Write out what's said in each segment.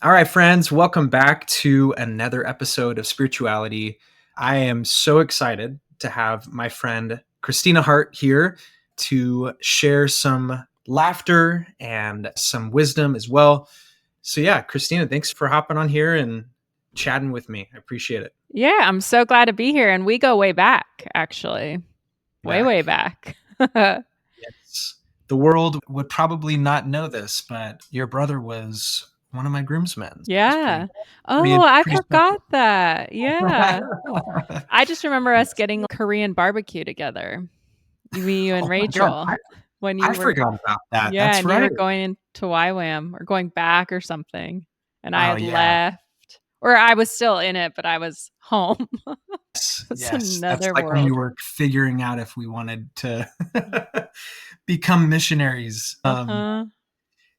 All right, friends, welcome back to another episode of SpiritYOUality. I am so excited to have my friend Kristina Hart here to share some laughter and some wisdom as well. So yeah, Kristina, thanks for hopping on here and chatting with me. I appreciate it. Yeah, I'm so glad to be here. And we go way back, actually. Way back. Yes. The world would probably not know this, but your brother was one of my groomsmen. Yeah. Pretty, Oh, I pretty forgot that. Yeah. special. I just remember us Yes. getting Korean barbecue together. Me, you, and Oh my God, Rachel. When I you were, forgot about that. yeah, That's and you right. were going to YWAM or going back or something. And I Oh had yeah. left, or I was still in it, but I was home. Yes, It's yes. That's another like when you world. were figuring out if we wanted to become missionaries. Uh-huh.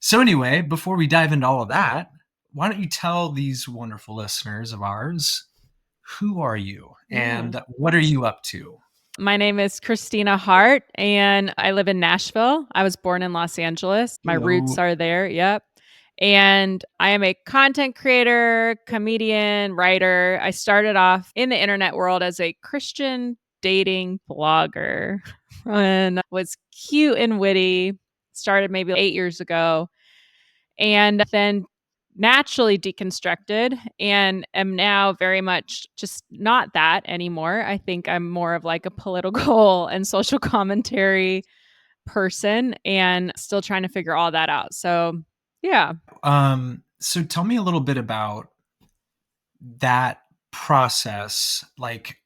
So anyway, before we dive into all of that, why don't you tell these wonderful listeners of ours, who are you Yeah. and what are you up to? My name is Kristina Hart, and I live in Nashville. I was born in Los Angeles. My roots Hello. are there. Yep. And I am a content creator, comedian, writer. I started off in the internet world as a Christian dating blogger and was cute and witty. Started maybe 8 years ago. And then naturally deconstructed and am now very much just not that anymore. I think I'm more of like a political and social commentary person and still trying to figure all that out. So, yeah. So tell me a little bit about that process. Like,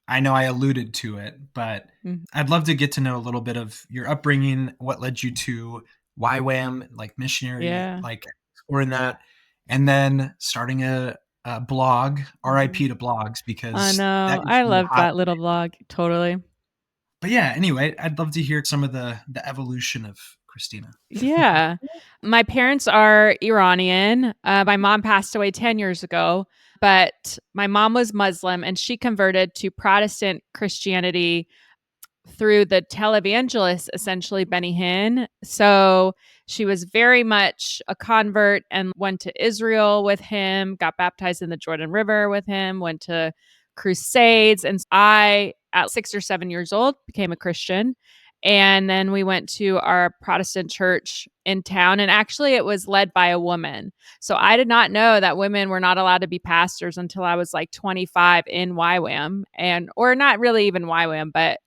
I know I alluded to it, but Mhm. I'd love to get to know a little bit of your upbringing, what led you to YWAM, like missionary, Yeah. like exploring that, and then starting a blog, Mhm. RIP to blogs, I because that know. used I to be loved hot. that little vlog. Totally. But yeah, anyway, I'd love to hear some of the evolution of Kristina. Yeah. My parents are Iranian. My mom passed away 10 years ago, but my mom was Muslim and she converted to Protestant Christianity through the televangelist, essentially Benny Hinn. So she was very much a convert and went to Israel with him, got baptized in the Jordan River with him, went to crusades. And I, at 6 or 7 years old, became a Christian. And then we went to our Protestant church in town. And actually, it was led by a woman. So I did not know that women were not allowed to be pastors until I was like 25 in YWAM, or not really even YWAM, but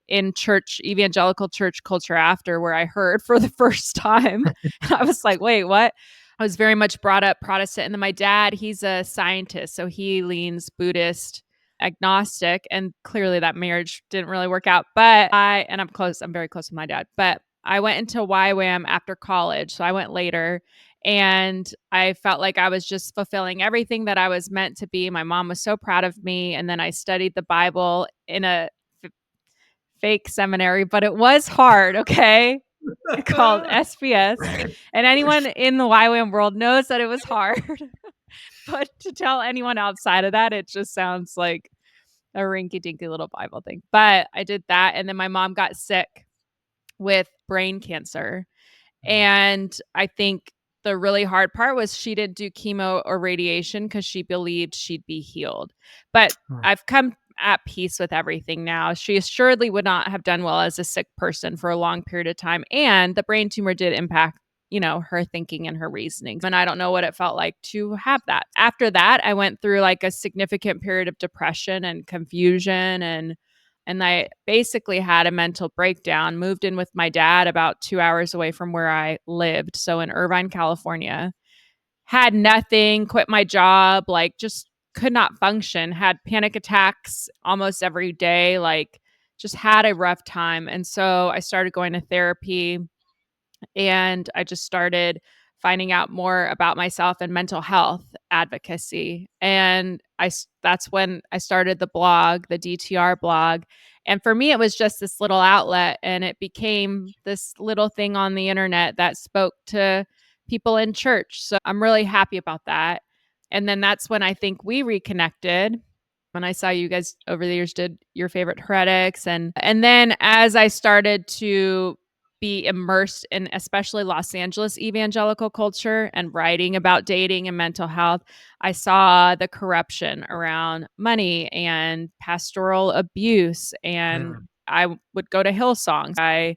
in church, evangelical church culture after, where I heard for the first time. I was like, wait, what? I was very much brought up Protestant. And then my dad, he's a scientist. So he leans Buddhist, agnostic. And clearly that marriage didn't really work out. And I'm very close with my dad. But I went into YWAM after college. So I went later. And I felt like I was just fulfilling everything that I was meant to be. My mom was so proud of me. And then I studied the Bible in a fake seminary, but it was hard, okay? Called SBS. And anyone in the YWAM world knows that it was hard. But to tell anyone outside of that, it just sounds like a rinky dinky little Bible thing. But I did that. And then my mom got sick with brain cancer. And I think the really hard part was she didn't do chemo or radiation because she believed she'd be healed. But I've come at peace with everything now. She assuredly would not have done well as a sick person for a long period of time. And the brain tumor did impact, her thinking and her reasoning. And I don't know what it felt like to have that. After that, I went through like a significant period of depression and confusion and I basically had a mental breakdown, moved in with my dad about 2 hours away from where I lived. So in Irvine, California, had nothing, quit my job, like just could not function, had panic attacks almost every day, like just had a rough time. And so I started going to therapy and I just started finding out more about myself and mental health advocacy. And that's when I started the blog, the DTR blog. And for me, it was just this little outlet and it became this little thing on the internet that spoke to people in church. So I'm really happy about that. And then that's when I think we reconnected when I saw you guys over the years did your favorite heretics. And then as I started to be immersed in especially Los Angeles evangelical culture and writing about dating and mental health, I saw the corruption around money and pastoral abuse. And I would go to Hillsongs. I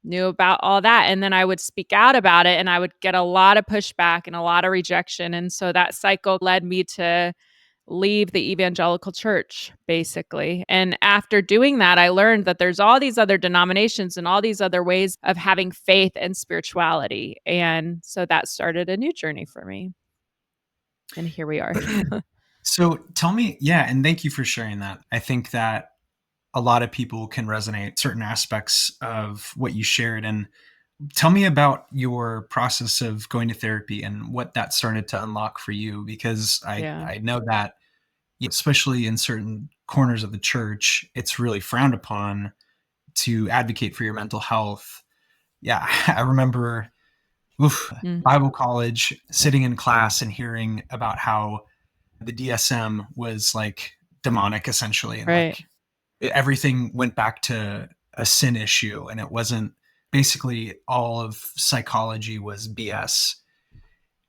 knew about all that. And then I would speak out about it and I would get a lot of pushback and a lot of rejection. And so that cycle led me to leave the evangelical church, basically. And after doing that, I learned that there's all these other denominations and all these other ways of having faith and spirituality. And so that started a new journey for me. And here we are. So tell me, yeah, and thank you for sharing that. I think that a lot of people can resonate certain aspects of what you shared. And tell me about your process of going to therapy and what that started to unlock for you, because I know that, especially in certain corners of the church, it's really frowned upon to advocate for your mental health. Yeah, I remember Bible college, sitting in class and hearing about how the DSM was like demonic, essentially, and Right. like everything went back to a sin issue, and it wasn't, basically all of psychology was BS.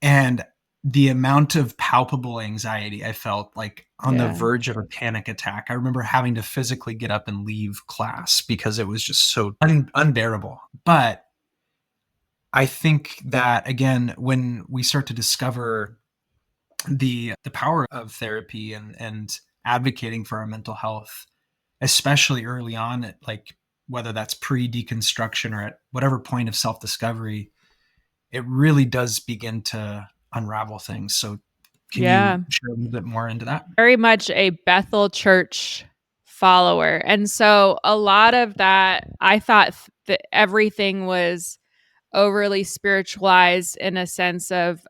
And the amount of palpable anxiety I felt, like on the verge of a panic attack. I remember having to physically get up and leave class because it was just so unbearable. But I think that, again, when we start to discover the power of therapy and advocating for our mental health, especially early on, at like whether that's pre-deconstruction or at whatever point of self-discovery, it really does begin to unravel things. So can you share a little bit more into that? Very much a Bethel church follower. And so a lot of that, I thought that everything was overly spiritualized in a sense of,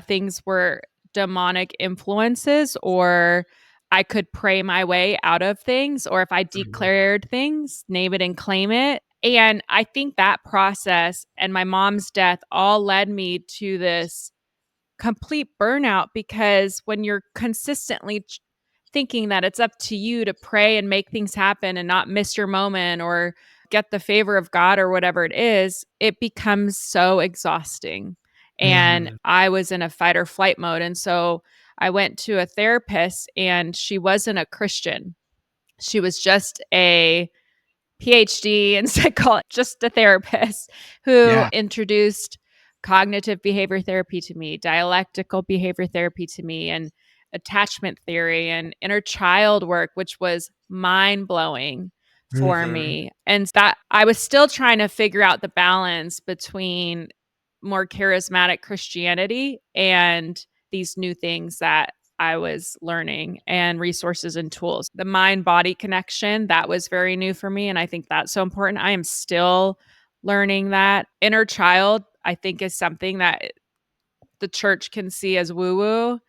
things were demonic influences, or I could pray my way out of things, or if I declared things, name it and claim it. And I think that process and my mom's death all led me to this complete burnout, because when you're consistently thinking that it's up to you to pray and make things happen and not miss your moment or get the favor of God or whatever it is, it becomes so exhausting. And I was in a fight or flight mode. And so I went to a therapist, and she wasn't a Christian. She was just a PhD in psychology, just a therapist who introduced cognitive behavior therapy to me, dialectical behavior therapy to me, and attachment theory and inner child work, which was mind blowing for me. And that I was still trying to figure out the balance between more charismatic Christianity and these new things that I was learning, and resources and tools. The mind body connection, that was very new for me. And I think that's so important. I am still learning that. Inner child, I think, is something that the church can see as woo woo,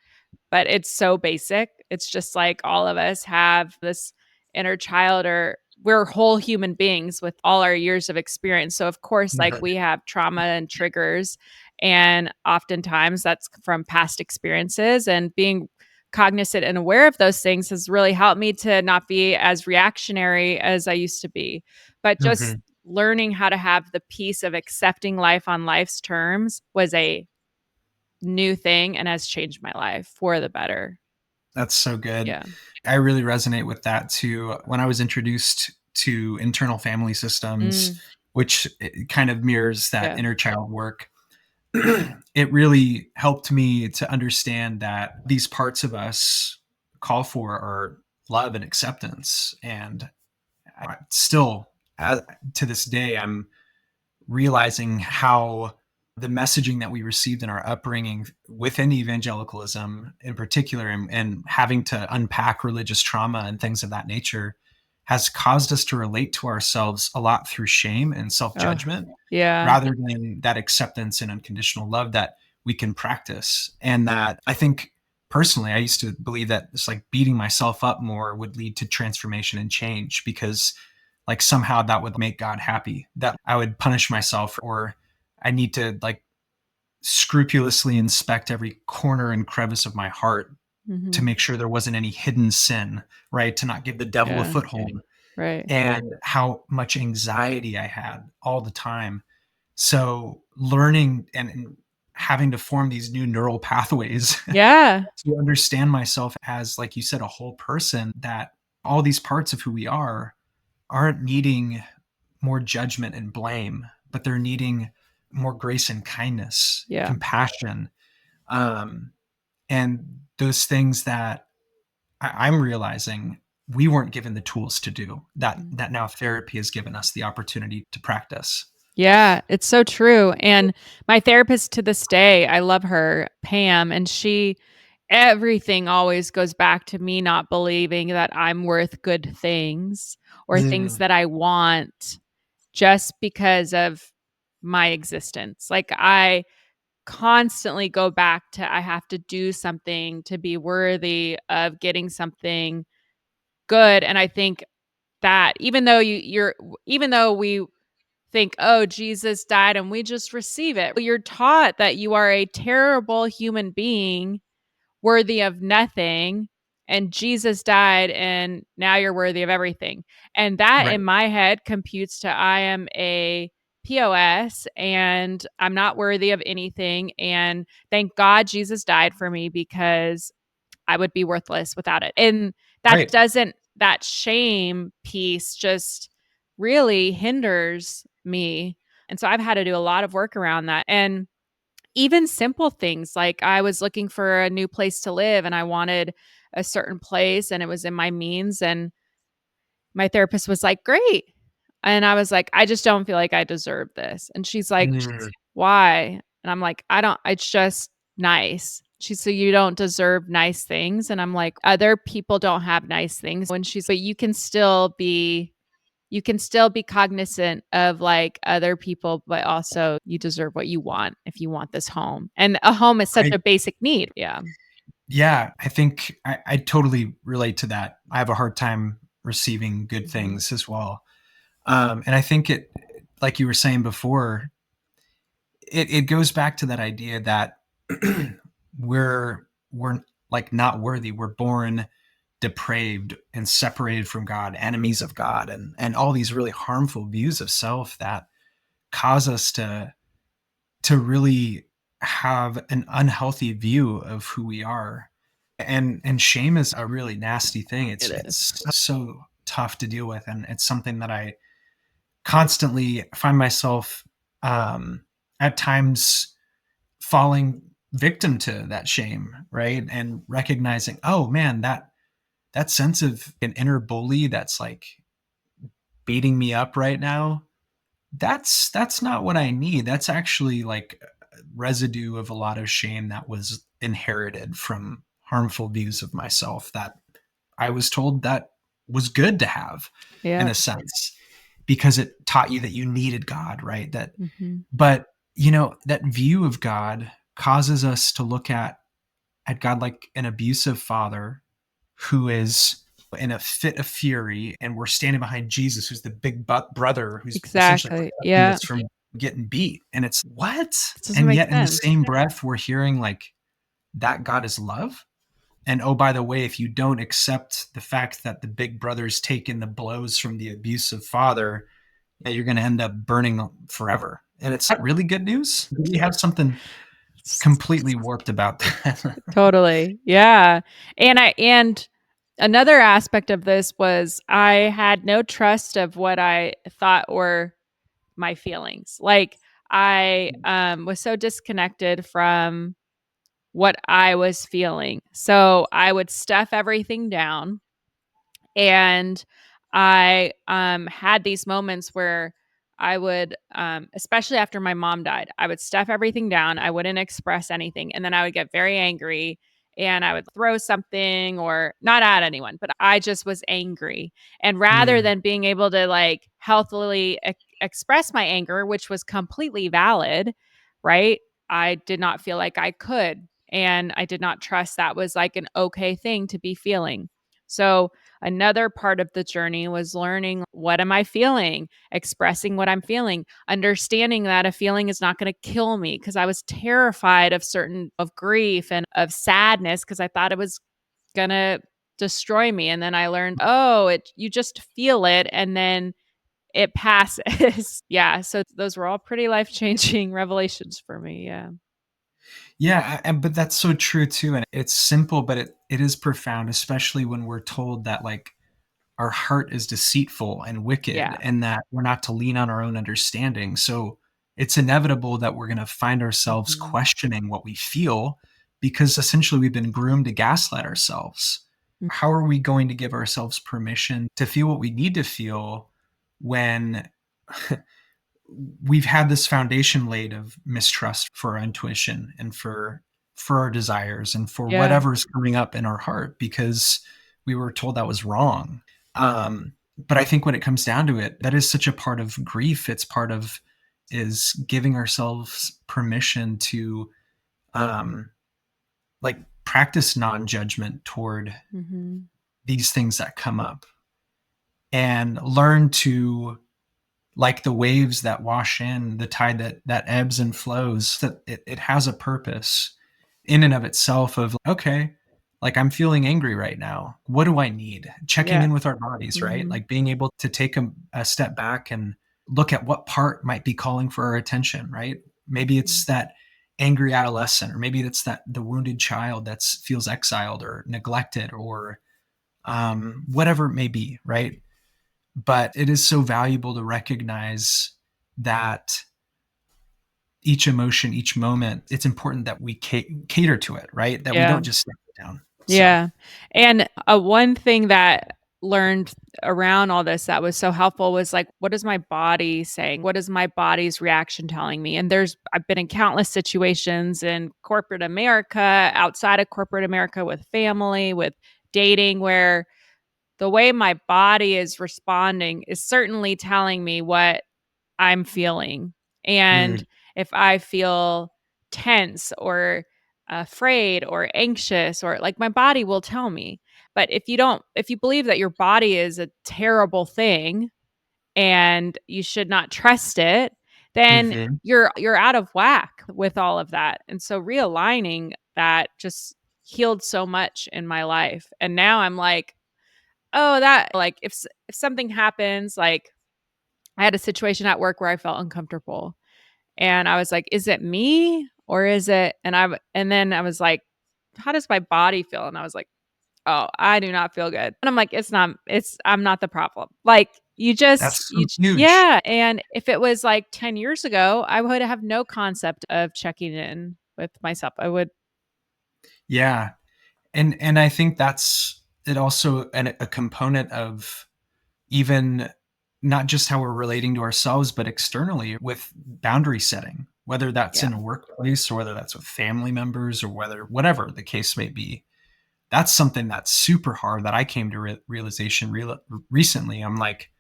but it's so basic. It's just like all of us have this inner child, or we're whole human beings with all our years of experience. So of course, like, we have trauma and triggers, and oftentimes that's from past experiences, and being cognizant and aware of those things has really helped me to not be as reactionary as I used to be. But just learning how to have the peace of accepting life on life's terms was a new thing and has changed my life for the better. That's so good. Yeah. I really resonate with that too. When I was introduced to internal family systems, which kind of mirrors that inner child work, it really helped me to understand that these parts of us call for are love and acceptance. And I still, to this day, I'm realizing how the messaging that we received in our upbringing within evangelicalism in particular, and having to unpack religious trauma and things of that nature, has caused us to relate to ourselves a lot through shame and self-judgment, rather than that acceptance and unconditional love that we can practice. And that, I think, personally, I used to believe that it's like beating myself up more would lead to transformation and change, because like somehow that would make God happy, that I would punish myself, or I need to like scrupulously inspect every corner and crevice of my heart to make sure there wasn't any hidden sin, right? To not give the devil a foothold. Right. and how much anxiety I had all the time. So learning and having to form these new neural pathways Yeah. to understand myself as, like you said, a whole person, that all these parts of who we are aren't needing more judgment and blame, but they're needing more grace and kindness, Yeah. compassion, um, and those things that I'm realizing we weren't given the tools to do, that now therapy has given us the opportunity to practice. Yeah, it's so true. And my therapist to this day, I love her, Pam, and everything always goes back to me not believing that I'm worth good things or things Mm, that I want just because of my existence. Like I constantly go back to I have to do something to be worthy of getting something good. And I think that even though we think, oh, Jesus died and we just receive it, you're taught that you are a terrible human being worthy of nothing, and Jesus died and now you're worthy of everything. And that right, in my head computes to I am a POS and I'm not worthy of anything. And thank God Jesus died for me because I would be worthless without it. And right. that shame piece just really hinders me. And so I've had to do a lot of work around that. And even simple things like I was looking for a new place to live and I wanted a certain place and it was in my means. And my therapist was like, great. And I was like, I just don't feel like I deserve this. And she's like, Mm, why? And I'm like, it's just nice. She's so you don't deserve nice things. And I'm like, other people don't have nice things. When she's but you can still be cognizant of like other people, but also you deserve what you want if you want this home. And a home is such I a basic need. Yeah. Yeah, I think I totally relate to that. I have a hard time receiving good Mhm. things as well. And I think it, like you were saying before, it goes back to that idea that we're like not worthy. We're born depraved and separated from God, enemies of God, and all these really harmful views of self that cause us to really have an unhealthy view of who we are. And shame is a really nasty thing. It is. It's so tough to deal with, and it's something that I constantly find myself at times falling victim to, that shame, right? And recognizing, oh man, that sense of an inner bully that's like beating me up right now, that's not what I need. That's actually like residue of a lot of shame that was inherited from harmful views of myself that I was told that was good to have, in Yeah. a sense, because it taught you that you needed God, right? That Mhm. but that view of God causes us to look at God like an abusive father who is in a fit of fury, and we're standing behind Jesus, who's the big brother who's essentially Exactly. protecting Yeah. us from getting beat. And it's what? It doesn't And make yet in the sense. same breath, we're hearing like that God is love. And oh, by the way, if you don't accept the fact that the big brother's taken the blows from the abusive father, yeah, you're going to end up burning forever. And it's not really good news. We have something completely warped about that. Totally. Yeah. And another aspect of this was I had no trust of what I thought were my feelings. Like I was so disconnected from what I was feeling. So I would stuff everything down and I had these moments where I would especially after my mom died, I would stuff everything down. I wouldn't express anything and then I would get very angry and I would throw something or not at anyone, but I just was angry. And rather Mm, than being able to like healthily express my anger, which was completely valid, right? I did not feel like I could and I did not trust that was like an okay thing to be feeling. So another part of the journey was learning what am I feeling, expressing what I'm feeling, understanding that a feeling is not going to kill me because I was terrified of grief and of sadness because I thought it was going to destroy me. And then I learned, oh, you just feel it and then it passes. Yeah. So those were all pretty life-changing revelations for me. Yeah. Yeah, but that's so true too, and it's simple, but it is profound, especially when we're told that, like, our heart is deceitful and wicked Yeah. and that we're not to lean on our own understanding. So it's inevitable that we're going to find ourselves Mhm. questioning what we feel because essentially we've been groomed to gaslight ourselves. Mm. How are we going to give ourselves permission to feel what we need to feel when we've had this foundation laid of mistrust for our intuition and for our desires and for Yeah. whatever's coming up in our heart because we were told that was wrong. But I think when it comes down to it, that is such a part of grief. It's part of is giving ourselves permission to um, like practice non-judgment toward Mhm. these things that come up and learn to, like the waves that wash in, the tide that ebbs and flows, that it has a purpose in and of itself of, okay, like I'm feeling angry right now. What do I need? Checking Yeah. in with our bodies, right? Mhm. Like being able to take a step back and look at what part might be calling for our attention, right? Maybe it's Mm. that angry adolescent, or maybe it's that the wounded child that feels exiled or neglected or whatever it may be, right? But it is so valuable to recognize that each emotion, each moment, it's important that we cater to it, right? That we Yeah. don't just step it down. So, Yeah. And one thing that learned around all this that was so helpful was like, what is my body saying? What is my body's reaction telling me? And I've been in countless situations in corporate America, outside of corporate America, with family, with dating, where the way my body is responding is certainly telling me what I'm feeling. And mm, if I feel tense or afraid or anxious, or like, my body will tell me. But if you believe that your body is a terrible thing and you should not trust it, then mhm. you're out of whack with all of that. And so realigning that just healed so much in my life. And now I'm like, oh, that, like, if something happens, like, I had a situation at work where I felt uncomfortable, and I was like, "Is it me or is it?" And then I was like, "How does my body feel?" And I was like, "Oh, I do not feel good." And I'm like, I'm not the problem." Like, That's so huge. yeah, and if it was like 10 years ago, I would have no concept of checking in with myself. I would. Yeah. And I think that's it also a component of even not just how we're relating to ourselves, but externally with boundary setting, whether that's Yeah. in a workplace or whether that's with family members or whatever the case may be. That's something that's super hard that I came to realization recently. I'm like,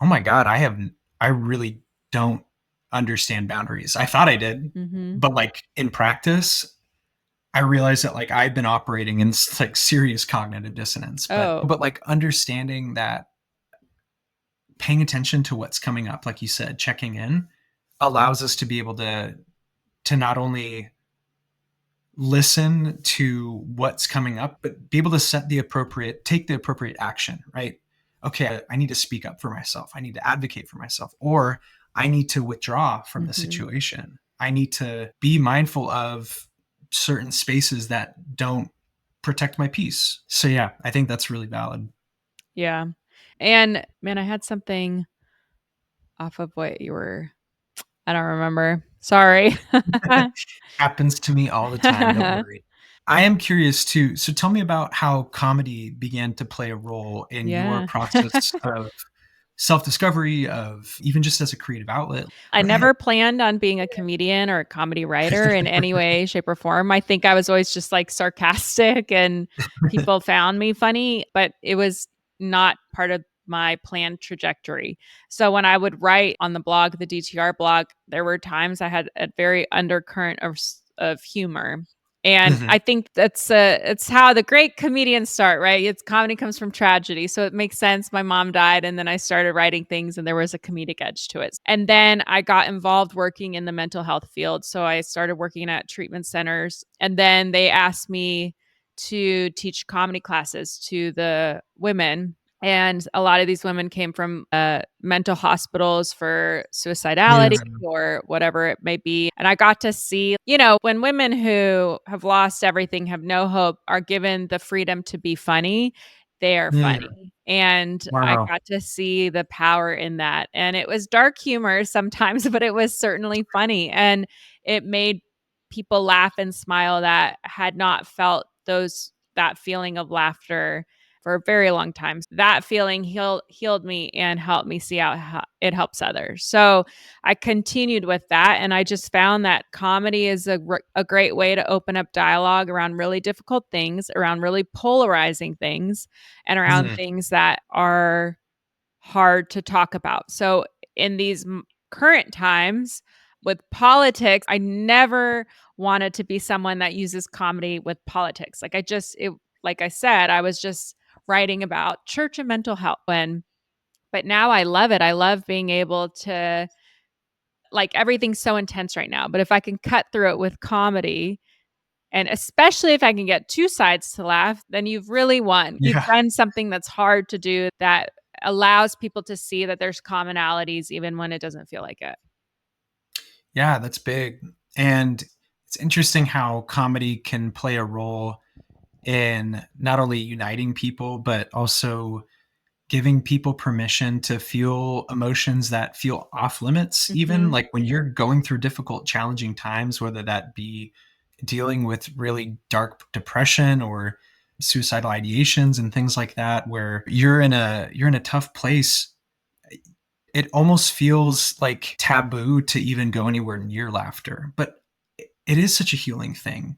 oh my God, I really don't understand boundaries. I thought I did, Mhm. but like in practice, I realized that like I've been operating in like serious cognitive dissonance, Oh. but like understanding that paying attention to what's coming up, like you said, checking in allows us to be able to not only listen to what's coming up, but be able to take the appropriate action, right? Okay, I need to speak up for myself. I need to advocate for myself, or I need to withdraw from the Mhm. situation. I need to be mindful of certain spaces that don't protect my peace. So, yeah, I think that's really valid. Yeah. And man, I had something off of what you were. I don't remember. Sorry. Happens to me all the time. Don't worry. I am curious too. So, tell me about how comedy began to play a role in your Yeah. process of self-discovery, of even just as a creative outlet. I never planned on being a comedian or a comedy writer in any way, shape, or form. I think I was always just like sarcastic and people found me funny, but it was not part of my planned trajectory. So when I would write on the blog, the DTR blog, there were times I had a very undercurrent of humor. And Mhm. I think it's how the great comedians start, right? It's comedy comes from tragedy. So it makes sense. My mom died and then I started writing things and there was a comedic edge to it. And then I got involved working in the mental health field. So I started working at treatment centers and then they asked me to teach comedy classes to the women. And a lot of these women came from mental hospitals for suicidality or whatever it may be. And I got to see, when women who have lost everything, have no hope, are given the freedom to be funny, they are funny. And I got to see the power in that. And it was dark humor sometimes, but it was certainly funny. And it made people laugh and smile that had not felt that feeling of laughter for a very long time. That feeling healed me and helped me see how it helps others. So I continued with that. And I just found that comedy is a great way to open up dialogue around really difficult things, around really polarizing things, and around things that are hard to talk about. So in these current times with politics, I never wanted to be someone that uses comedy with politics. Like like I said, I was just writing about church and mental health but now I love it. I love being able to, like, everything's so intense right now, but if I can cut through it with comedy, and especially if I can get two sides to laugh, then you've really won. You've done something that's hard to do that allows people to see that there's commonalities even when it doesn't feel like it. Yeah, that's big. And it's interesting how comedy can play a role in not only uniting people, but also giving people permission to feel emotions that feel off limits, even like when you're going through difficult, challenging times, whether that be dealing with really dark depression or suicidal ideations and things like that, where you're in a tough place. It almost feels like taboo to even go anywhere near laughter, but it is such a healing thing.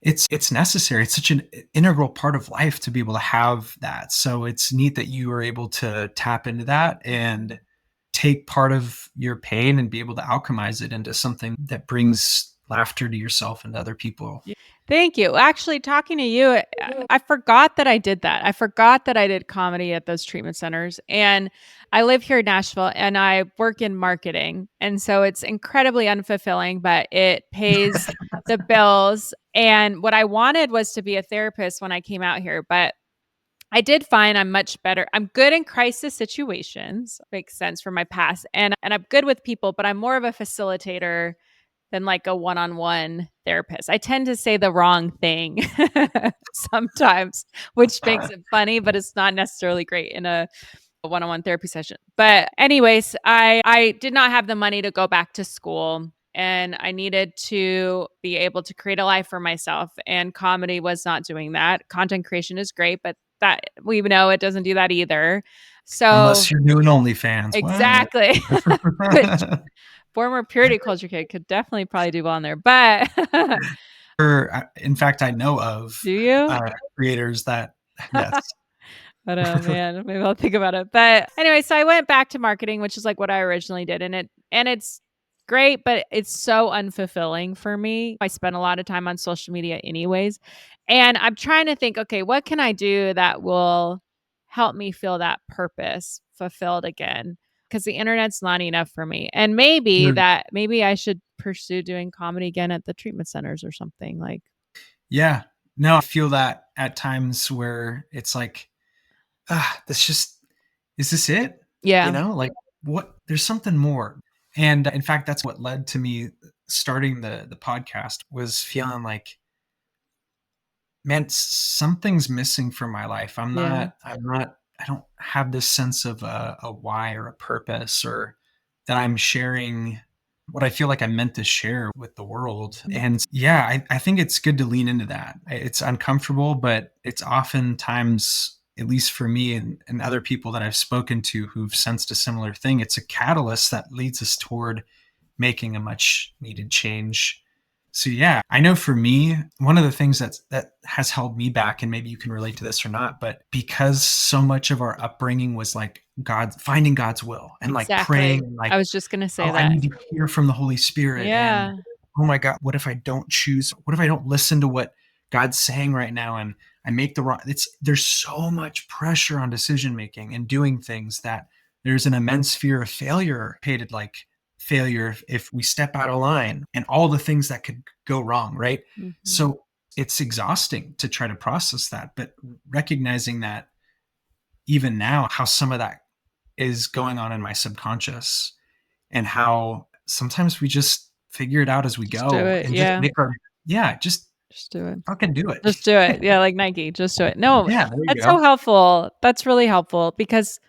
It's necessary. It's such an integral part of life to be able to have that. So it's neat that you are able to tap into that and take part of your pain and be able to alchemize it into something that brings laughter to yourself and to other people. Thank you. Actually, talking to you, I forgot that I did that. I forgot that I did comedy at those treatment centers. And I live here in Nashville and I work in marketing. And so it's incredibly unfulfilling, but it pays the bills. And what I wanted was to be a therapist when I came out here. But I did find I'm much better. I'm good in crisis situations, makes sense from my past. And I'm good with people, but I'm more of a facilitator than like a one-on-one therapist. I tend to say the wrong thing sometimes, which makes it funny, but it's not necessarily great in a one-on-one therapy session. But anyways, I did not have the money to go back to school and I needed to be able to create a life for myself, and comedy was not doing that. Content creation is great, but that we know it doesn't do that either. So unless you're doing OnlyFans. Exactly. Which former purity culture kid could definitely probably do well on there. But in fact, I know of do you? Creators that, yes. But oh man, maybe I'll think about it. But anyway, so I went back to marketing, which is like what I originally did, and it's great, but it's so unfulfilling for me. I spend a lot of time on social media anyways, and I'm trying to think, okay, what can I do that will help me feel that purpose fulfilled again? Because the internet's not enough for me, and maybe I should pursue doing comedy again at the treatment centers or something like. Yeah, no, I feel that at times where it's like, is this it? Yeah. Like what, there's something more. And in fact, that's what led to me starting the podcast, was feeling like, man, something's missing from my life. I don't have this sense of a why or a purpose, or that I'm sharing what I feel like I'm meant to share with the world. And yeah, I think it's good to lean into that. It's uncomfortable, but it's oftentimes, at least for me and other people that I've spoken to who've sensed a similar thing, it's a catalyst that leads us toward making a much needed change. So yeah, I know for me, one of the things that has held me back, and maybe you can relate to this or not, but because so much of our upbringing was like finding God's will and like praying, like, I was just going to say I that. need to hear from the Holy Spirit. Yeah. And oh my God, what if I don't choose? What if I don't listen to what God's saying right now and I make the wrong? There's so much pressure on decision making and doing things that there's an immense fear of failure, hated like failure if we step out of line and all the things that could go wrong, right? So it's exhausting to try to process that, but recognizing that even now, how some of that is going on in my subconscious, and how sometimes we just figure it out as we Just do go it. and just Yeah. make our, yeah, just Just do it. fucking do it. Just do it. Yeah, like Nike, just do it. No, Yeah, there you that's so go. helpful. That's really helpful because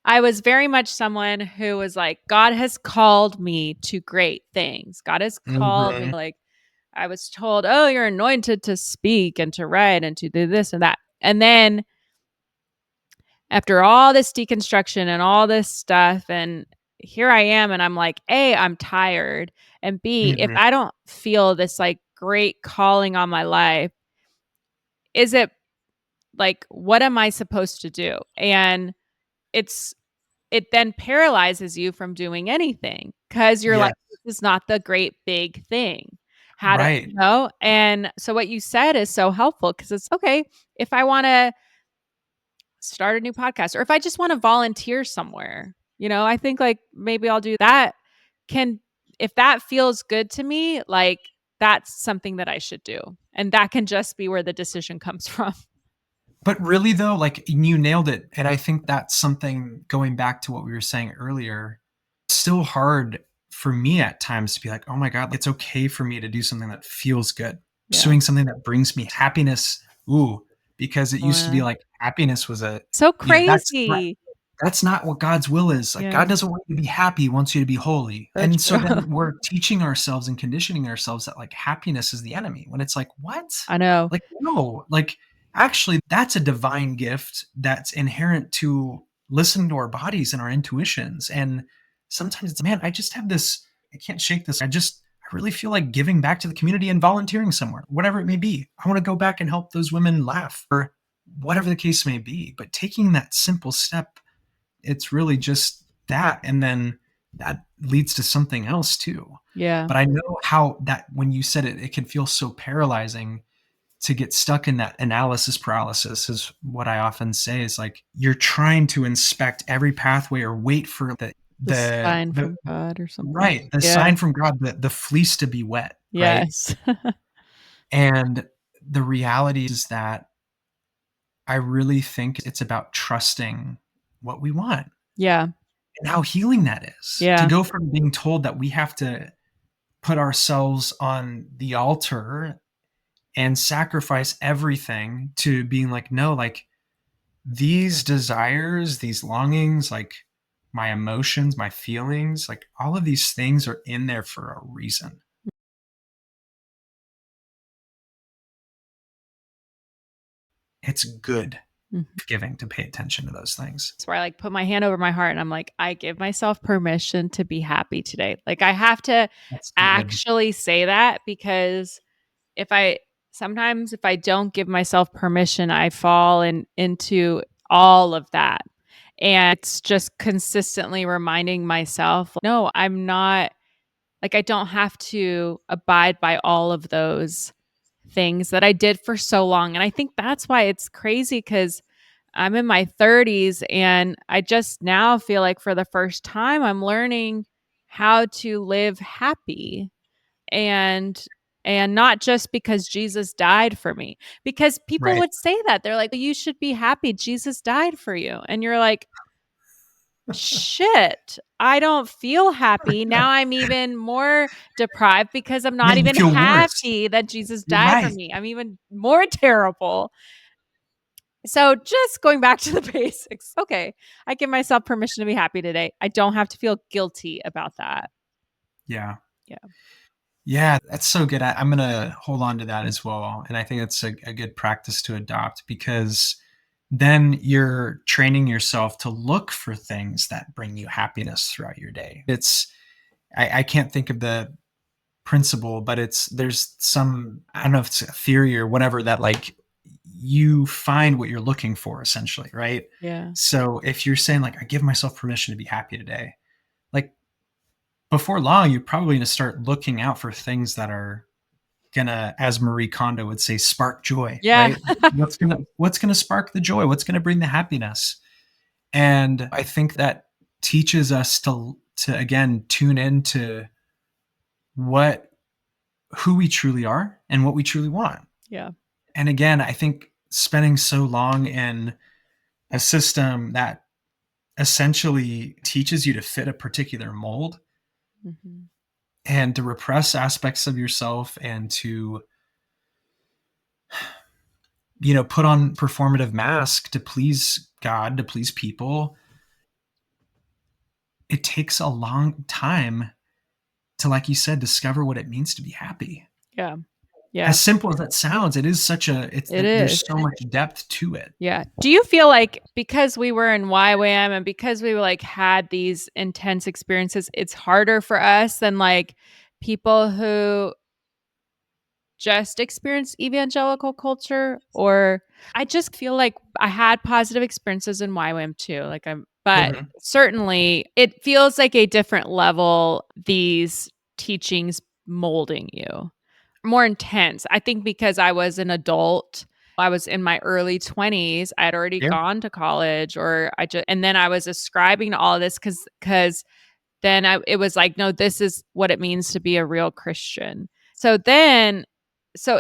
I was very much someone who was like, God has called me to great things. God has called me. Mhm. Like, I was told, oh, you're anointed to speak and to write and to do this and that. And then after all this deconstruction and all this stuff, and here I am, and I'm like, A, I'm tired. And B, if Mhm. I don't feel this like great calling on my life, is it like, what am I supposed to do? And it's, it then paralyzes you from doing anything because you're like, Yes. this is not the great big thing. How to, Right. And so what you said is so helpful because it's okay if I want to start a new podcast or if I just want to volunteer somewhere, I think like maybe I'll do that. Can, if that feels good to me, like that's something that I should do. And that can just be where the decision comes from. But really though, like you nailed it. And I think that's something, going back to what we were saying earlier, still hard for me at times to be like, oh my God, it's okay for me to do something that feels good. Yeah. Pursuing something that brings me happiness. Ooh, because it Oh, used to be yeah. like happiness was a, So that's not, crazy. that's not what God's will is. Like Yeah, God doesn't want you to be happy, he wants you to be holy. so And so true. then we're teaching ourselves and conditioning ourselves that like happiness is the enemy, when it's like, what? I know. Like, no, like actually that's a divine gift that's inherent to listening to our bodies and our intuitions. And sometimes it's, man, I just have this, I can't shake this. I really feel like giving back to the community and volunteering somewhere, whatever it may be. I want to go back and help those women laugh, or whatever the case may be. But taking that simple step, it's really just that. And then that leads to something else too. Yeah. But I know how that, when you said it, it can feel so paralyzing to get stuck in that analysis paralysis, is what I often say, is like you're trying to inspect every pathway or wait for The the sign the from God or something. right, the Yeah. sign from God, the fleece to be wet, right? Yes. And the reality is that I really think it's about trusting what we want, Yeah. and how healing that is. To Yeah. go from being told that we have to put ourselves on the altar and sacrifice everything, to being like, no, like these desires, these longings, like my emotions, my feelings, like all of these things are in there for a reason. It's good Mhm. giving to pay attention to those things. That's where I like put my hand over my heart and I'm like, I give myself permission to be happy today. Like I have to That's good. actually say that because if I sometimes if I don't give myself permission, I fall into all of that. And it's just consistently reminding myself, no, I'm not like I don't have to abide by all of those things that I did for so long. And I think that's why it's crazy because I'm in my 30s and I just now feel like for the first time I'm learning how to live happy and not just because Jesus died for me. Because people Right. would say that. They're like, you should be happy. Jesus died for you. And you're like, shit, I don't feel happy. Now I'm even more deprived because I'm Yeah, not you even feel worse. happy that Jesus You're died for right. me. I'm even more terrible. So just going back to the basics. Okay, I give myself permission to be happy today. I don't have to feel guilty about that. Yeah. Yeah. Yeah, that's so good. I'm going to hold on to that as well. And I think it's a good practice to adopt, because then you're training yourself to look for things that bring you happiness throughout your day. I can't think of the principle, but there's some, I don't know if it's a theory or whatever, that like you find what you're looking for essentially, right? Yeah. So if you're saying like, I give myself permission to be happy today, like before long, you're probably going to start looking out for things that are gonna, as Marie Kondo would say, spark joy, Yeah. right? What's gonna spark the joy? What's gonna bring the happiness? And I think that teaches us to again tune into what who we truly are and what we truly want. Yeah. And again, I think spending so long in a system that essentially teaches you to fit a particular mold Mhm. and to repress aspects of yourself and to, put on performative mask to please God, to please people. It takes a long time to, like you said, discover what it means to be happy. Yeah. Yeah. As simple as that sounds, it is such a it's It there's is. so much depth to it. Yeah. Do you feel like because we were in YWAM and because we like had these intense experiences, it's harder for us than like people who just experience evangelical culture? Or I just feel like I had positive experiences in YWAM too. But Mhm. certainly it feels like a different level, these teachings molding you more intense. I think because I was an adult, I was in my early 20s, I had already Yeah. gone to college, or and then I was ascribing to all of this cuz then it was like, no, this is what it means to be a real Christian. So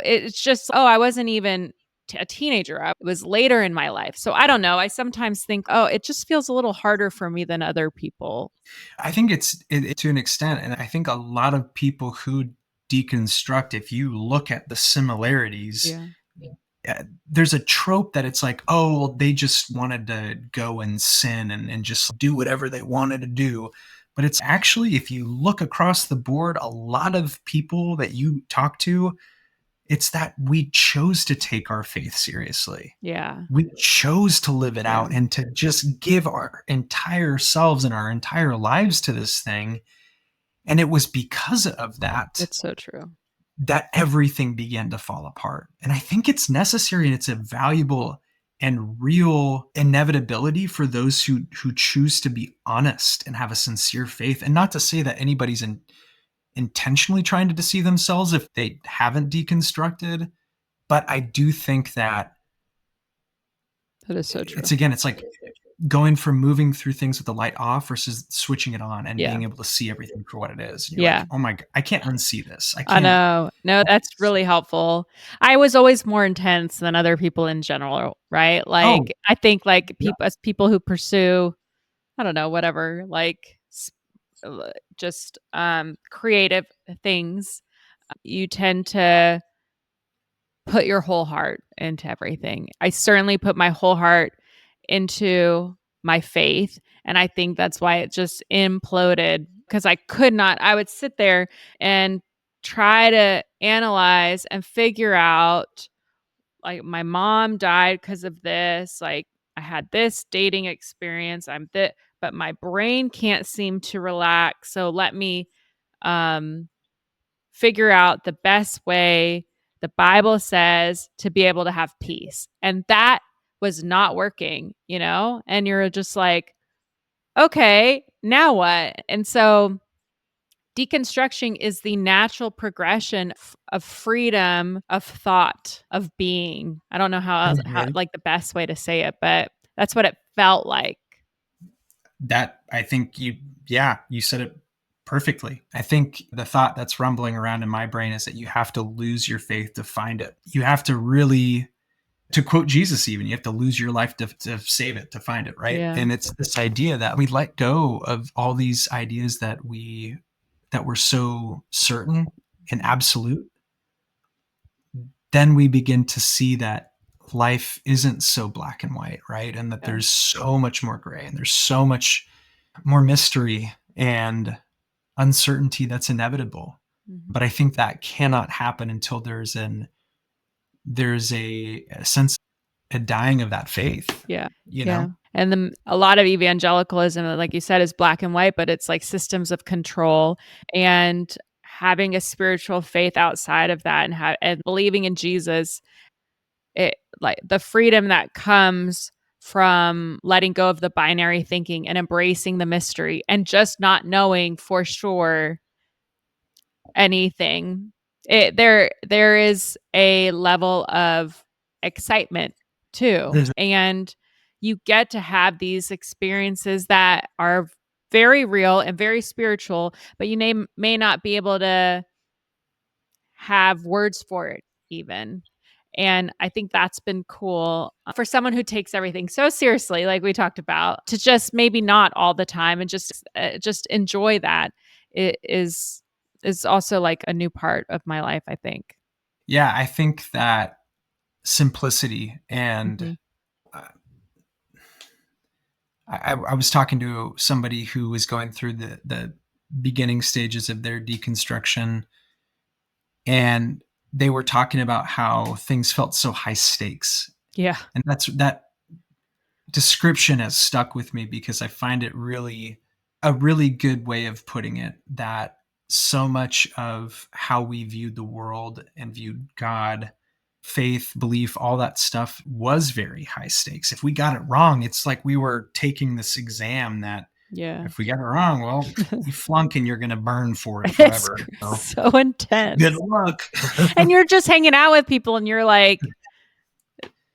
it's just, oh, I wasn't even a teenager. I was later in my life. So I don't know. I sometimes think, oh, it just feels a little harder for me than other people. I think to an extent, and I think a lot of people who deconstruct, if you look at the similarities, Yeah. there's a trope that it's like, oh, well, they just wanted to go and sin and just do whatever they wanted to do. But it's actually, if you look across the board, a lot of people that you talk to, it's that we chose to take our faith seriously. Yeah. We chose to live it Yeah. out and to just give our entire selves and our entire lives to this thing. And it was because of that It's so true. that everything began to fall apart. And I think it's necessary and it's a valuable and real inevitability for those who choose to be honest and have a sincere faith. And not to say that anybody's intentionally trying to deceive themselves if they haven't deconstructed, but I do think that That is so true. it's like going from moving through things with the light off versus switching it on and Yeah. being able to see everything for what it is. And you're like, Yeah. oh my God, I can't unsee this. I I can't. know. No, that's really helpful. I was always more intense than other people in general, right? Oh, Like, I think like yeah. people who pursue, I don't know, whatever, like just creative things, you tend to put your whole heart into everything. I certainly put my whole heart into my faith, and I think that's why it just imploded because I would sit there and try to analyze and figure out, like, my mom died because of this, like, I had this dating experience, but my brain can't seem to relax, so let me um figure out the best way the Bible says to be able to have peace. And that was not working, And you're just like, okay, now what? And so deconstruction is the natural progression of freedom of thought, of being. I don't know how Mhm. like the best way to say it, but that's what it felt like. That I think you said it perfectly. I think the thought that's rumbling around in my brain is that you have to lose your faith to find it. You have to really, to quote Jesus, even, you have to lose your life to save it, to find it, right? Yeah. And it's this idea that we let go of all these ideas that were so certain and Mhm. absolute. Then we begin to see that life isn't so black and white, right? And that Yeah. there's so much more gray and there's so much more mystery and uncertainty that's inevitable. Mhm. But I think that cannot happen until there's a sense, a dying of that faith, Yeah. you Yeah. know? And a lot of evangelicalism, like you said, is black and white, but it's like systems of control, and having a spiritual faith outside of that, and believing in Jesus, it like the freedom that comes from letting go of the binary thinking and embracing the mystery and just not knowing for sure anything. There is a level of excitement too, There's and you get to have these experiences that are very real and very spiritual, but you may not be able to have words for it even. And I think that's been cool for someone who takes everything so seriously, like we talked about, to just maybe not all the time and just enjoy that. It is also like a new part of my life, I think. Yeah, I think that simplicity and uh, I was talking to somebody who was going through the beginning stages of their deconstruction, and they were talking about how things felt so high stakes. Yeah. And that description has stuck with me because I find it really a really good way of putting it, that so much of how we viewed the world and viewed God, faith, belief, all that stuff was very high stakes. If we got it wrong, it's like we were taking this exam that Yeah. if we get it wrong, well, you flunk and you're going to burn for it It's forever. So so intense. good luck. And you're just hanging out with people and you're like,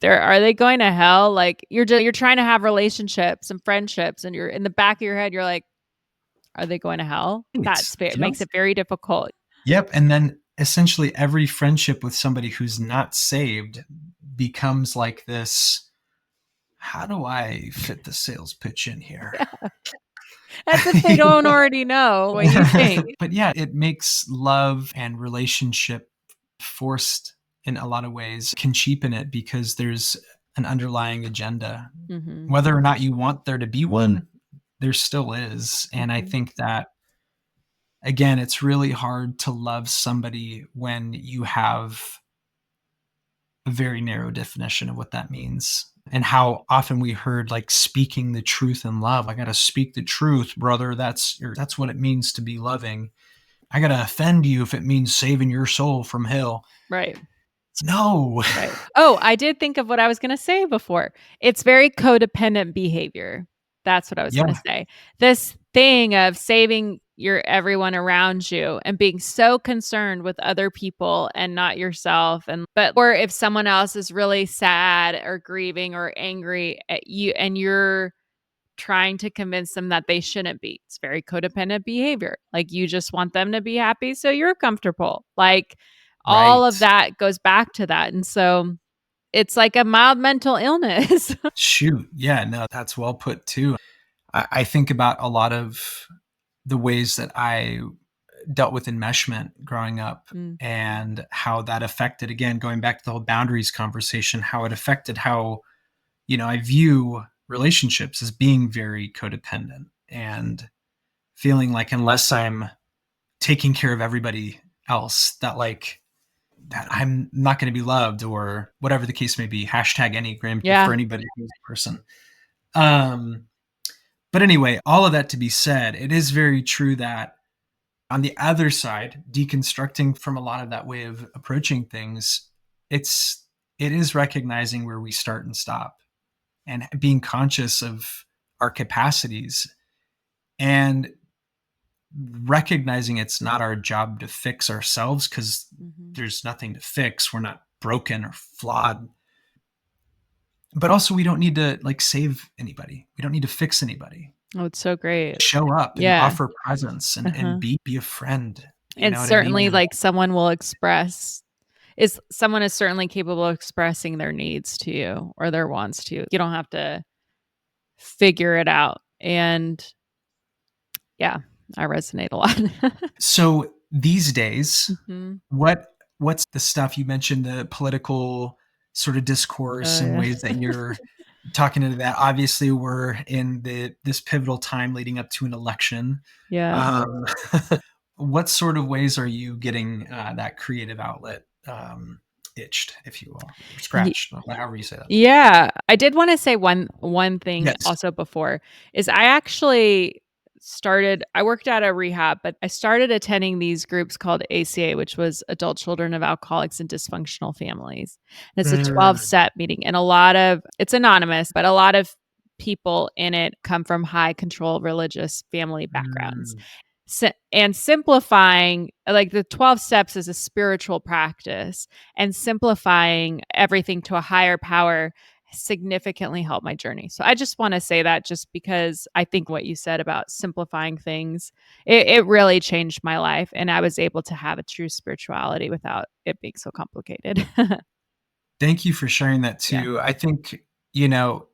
are they going to hell? Like you're trying to have relationships and friendships, and you're in the back of your head, you're like, are they going to hell? That's fair. It Yep. makes it very difficult. Yep. And then essentially every friendship with somebody who's not saved becomes like this. How do I fit the sales pitch in here? Yeah. As if they don't already know what you think. But yeah, it makes love and relationship forced in a lot of ways, can cheapen it because there's an underlying agenda. Mm-hmm. Whether or not you want there to be one, there still is. And I Mm-hmm. think that, again, it's really hard to love somebody when you have a very narrow definition of what that means, and how often we heard like speaking the truth in love. I got to speak the truth, brother. That's what it means to be loving. I got to offend you if it means saving your soul from hell. Right. No. Right. Oh, I did think of what I was going to say before. It's very codependent behavior. That's what I was going to say. This thing of saving everyone around you and being so concerned with other people and not yourself, or if someone else is really sad or grieving or angry at you and you're trying to convince them that they shouldn't be. It's very codependent behavior. Like you just want them to be happy so you're comfortable. Like all of that goes back to that. And so it's like a mild mental illness. Shoot. Yeah, no, that's well put too. I think about a lot of the ways that I dealt with enmeshment growing up and how that affected, again, going back to the whole boundaries conversation, how it affected how, I view relationships as being very codependent and feeling like unless I'm taking care of everybody else, that I'm not going to be loved, or whatever the case may be. Hashtag Enneagram for anybody who's a person. But anyway, all of that to be said, it is very true that on the other side, deconstructing from a lot of that way of approaching things, it is recognizing where we start and stop and being conscious of our capacities and recognizing it's not our job to fix ourselves, because there's nothing to fix. We're not broken or flawed. But also, we don't need to save anybody. We don't need to fix anybody. Oh, it's so great. Show up and offer presence and be a friend. And certainly someone will someone is certainly capable of expressing their needs to you or their wants to you. You don't have to figure it out. And yeah, I resonate a lot. So these days, what's the stuff you mentioned, the political sort of discourse and ways that you're talking to that? Obviously, we're in this pivotal time leading up to an election. Yeah. What sort of ways are you getting that creative outlet itched, if you will, or scratched, however you say that? Yeah, I did want to say one thing also before is I actually I worked at a rehab, but I started attending these groups called ACA, which was Adult Children of Alcoholics and Dysfunctional Families. And it's a 12-step meeting, and it's anonymous, but a lot of people in it come from high control religious family backgrounds. And simplifying, like the 12 steps is a spiritual practice, and simplifying everything to a higher power significantly helped my journey. So I just want to say that, just because I think what you said about simplifying things, it really changed my life, and I was able to have a true spirituality without it being so complicated. Thank you for sharing that too. Yeah. I think, you know,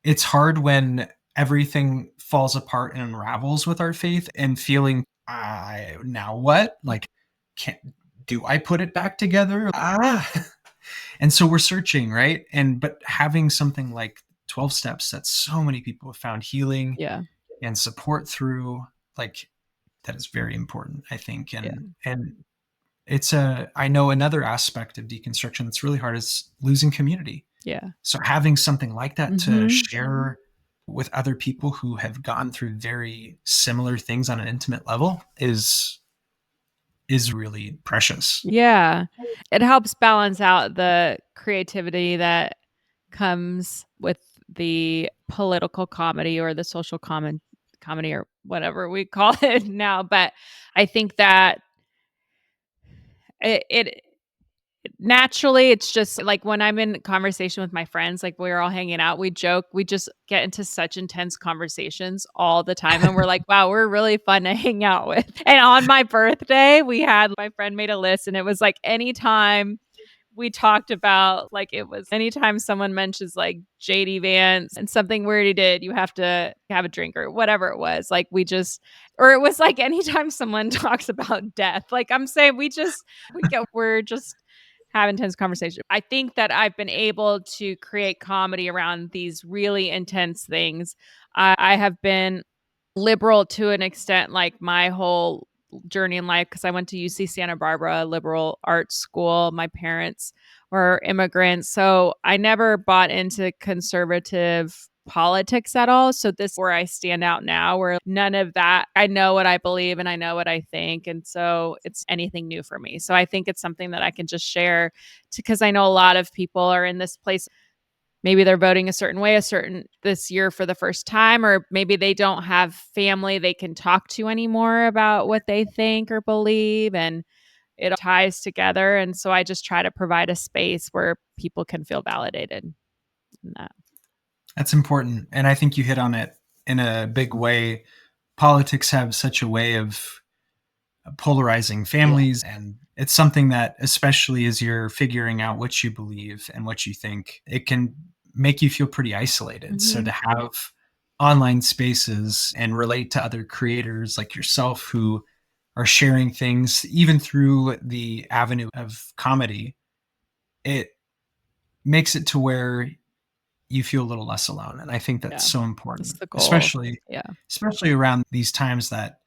it's hard when everything falls apart and unravels with our faith and feeling, now what? Like, can't, do I put it back together? And so we're searching, right? But having something like 12 steps that so many people have found healing Yeah. and support through, like, that is very important, I think. Yeah. And I know another aspect of deconstruction that's really hard is losing community. Yeah. So having something like that to Mhm. share with other people who have gone through very similar things on an intimate level is really precious. Yeah. It helps balance out the creativity that comes with the political comedy or the social comedy or whatever we call it now. But I think that it naturally, it's just like when I'm in conversation with my friends, like we're all hanging out, we joke, we just get into such intense conversations all the time. And we're like, wow, we're really fun to hang out with. And on my birthday, my friend made a list and it was like anytime we talked about, like, it was anytime someone mentions like JD Vance and something weird he did, you have to have a drink or whatever it was. Like or it was like anytime someone talks about death, like I'm saying, we're just have intense conversation. I think that I've been able to create comedy around these really intense things. I have been liberal to an extent, like my whole journey in life, because I went to UC Santa Barbara, liberal arts school. My parents were immigrants. So I never bought into conservative politics at all. So this is where I stand out now, where none of that, I know what I believe and I know what I think. And so it's anything new for me. So I think it's something that I can just share because I know a lot of people are in this place. Maybe they're voting a certain way, this year for the first time, or maybe they don't have family they can talk to anymore about what they think or believe. And it ties together. And so I just try to provide a space where people can feel validated in that. That's important. And I think you hit on it in a big way. Politics have such a way of polarizing families. And it's something that, especially as you're figuring out what you believe and what you think, it can make you feel pretty isolated. Mm-hmm. So to have online spaces and relate to other creators like yourself who are sharing things, even through the avenue of comedy, it makes it to where you feel a little less alone. And I think that's so important, especially around these times that,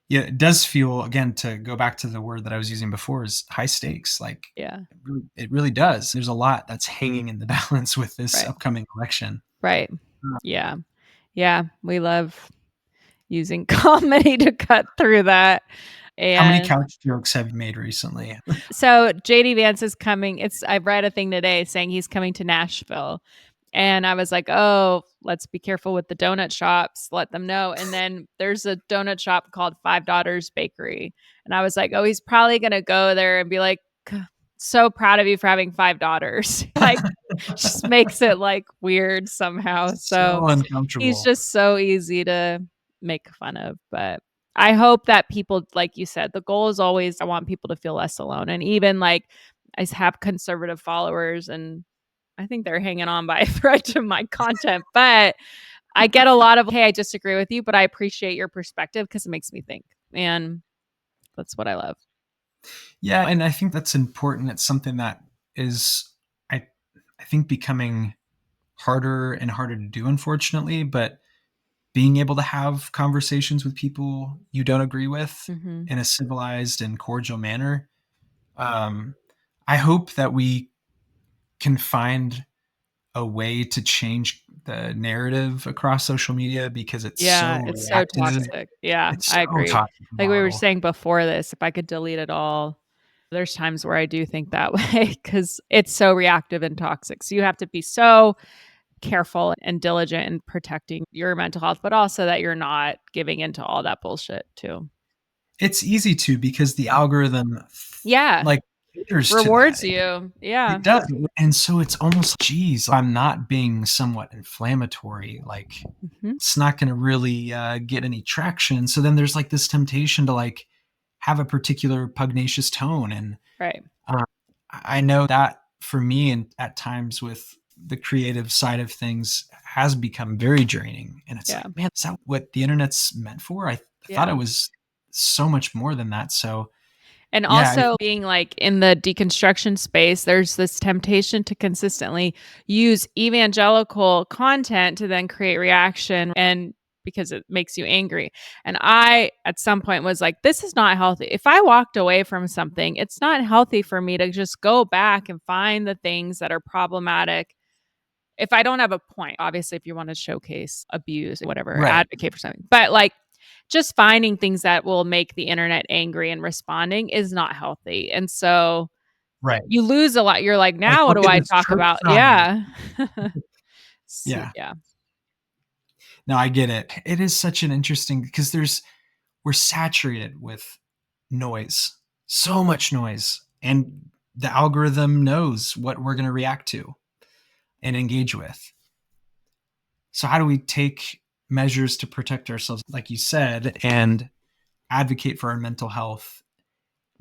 it does feel, again, to go back to the word that I was using before, is high stakes. Like, it really does. There's a lot that's hanging in the balance with this upcoming election. Right. Yeah. Yeah. We love using comedy to cut through that. And how many couch jokes have you made recently? So JD Vance is coming. I read a thing today saying he's coming to Nashville. And I was like, oh, let's be careful with the donut shops. Let them know. And then there's a donut shop called Five Daughters Bakery. And I was like, oh, he's probably going to go there and be like, so proud of you for having 5 daughters. Like, just makes it like weird somehow. So uncomfortable. He's just so easy to make fun of. But I hope that people, like you said, the goal is always, I want people to feel less alone. And even like I have conservative followers and I think they're hanging on by a thread to my content, but I get a lot of, hey, I disagree with you, but I appreciate your perspective because it makes me think. And that's what I love. Yeah. And I think that's important. It's something that is, I think, becoming harder and harder to do, unfortunately, but being able to have conversations with people you don't agree with in a civilized and cordial manner. I hope that we can find a way to change the narrative across social media because it's so toxic. Yeah, I agree. Like we were saying before this, if I could delete it all, there's times where I do think that way because it's so reactive and toxic. So you have to be so careful and diligent in protecting your mental health, but also that you're not giving into all that bullshit too. It's easy to, because the algorithm rewards you. Yeah. It does. And so it's almost, geez, I'm not being somewhat inflammatory. Like, it's not going to really get any traction. So then there's like this temptation to like have a particular pugnacious tone. And I know that for me, and at times with the creative side of things, has become very draining. And it's like, man, is that what the internet's meant for? I thought it was so much more than that. So, and also being like in the deconstruction space, there's this temptation to consistently use evangelical content to then create reaction, and because it makes you angry. And I, at some point, was like, this is not healthy. If I walked away from something, it's not healthy for me to just go back and find the things that are problematic. If I don't have a point, obviously, if you want to showcase abuse, whatever, advocate for something, but like just finding things that will make the internet angry and responding is not healthy. And so you lose a lot. You're like, now what do I talk about? Yeah. Yeah. No, I get it. It is such an interesting, because we're saturated with noise, so much noise, and the algorithm knows what we're going to react to and engage with. So how do we take measures to protect ourselves, like you said, and advocate for our mental health,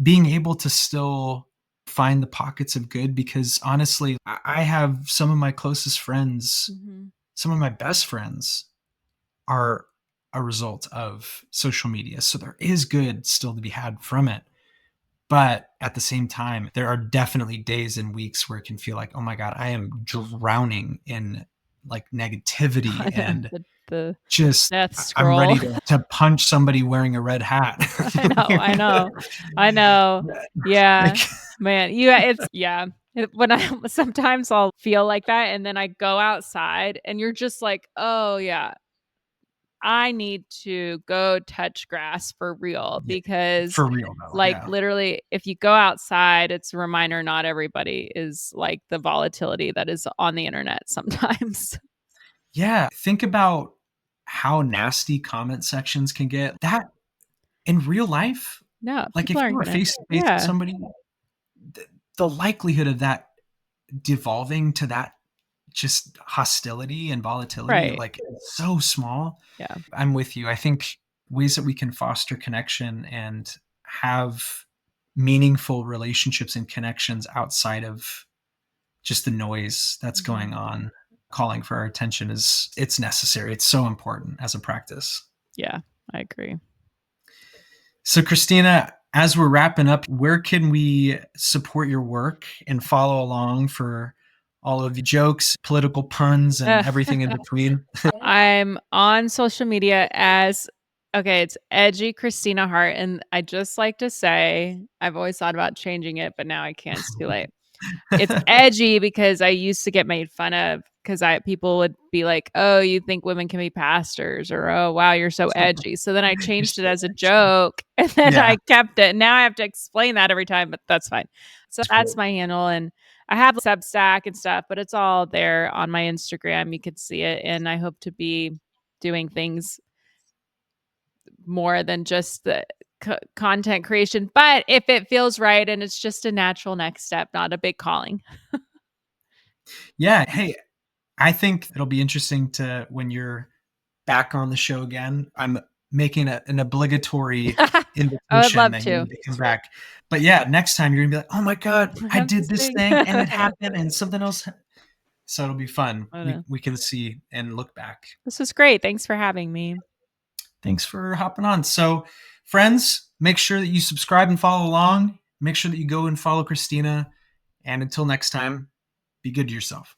being able to still find the pockets of good? Because honestly, I have some of my closest friends, some of my best friends are a result of social media. So there is good still to be had from it. But at the same time, there are definitely days and weeks where it can feel like, oh my God, I am drowning in like negativity and the just, death I'm scroll. ready to punch somebody wearing a red hat. I know. Yeah, man. When sometimes I'll feel like that, and then I go outside and you're just like, oh yeah, I need to go touch grass for real, because for real though, like literally, if you go outside, it's a reminder not everybody is like the volatility that is on the internet sometimes. Yeah. Think about how nasty comment sections can get. That in real life, No, like if people you aren't were gonna. face to face with somebody, the likelihood of that devolving to that just hostility and volatility, like so small. Yeah. I'm with you. I think ways that we can foster connection and have meaningful relationships and connections outside of just the noise that's going on, calling for our attention, it's necessary. It's so important as a practice. Yeah, I agree. So Christina, as we're wrapping up, where can we support your work and follow along for all of the jokes, political puns, and everything in between? I'm on social media as, it's edgy Kristina Hart. And I just like to say, I've always thought about changing it, but now I can't. It's too late. It's edgy because I used to get made fun of, because people would be like, oh, you think women can be pastors, or oh wow, you're so edgy. So then I changed it as a joke, and then I kept it. Now I have to explain that every time, but that's fine. So that's my handle, and I have Substack and stuff, but it's all there on my Instagram. You could see it, and I hope to be doing things more than just the content creation, but if it feels right and it's just a natural next step, not a big calling. Yeah. Hey, I think it'll be interesting to, when you're back on the show again, I'm making an obligatory invitation. I would love to come back. But yeah, next time you're gonna be like, oh my God, I did this thing and it happened and something else. So it'll be fun. We can see and look back. This was great. Thanks for having me. Thanks for hopping on. So friends, make sure that you subscribe and follow along. Make sure that you go and follow Christina. And until next time, be good to yourself.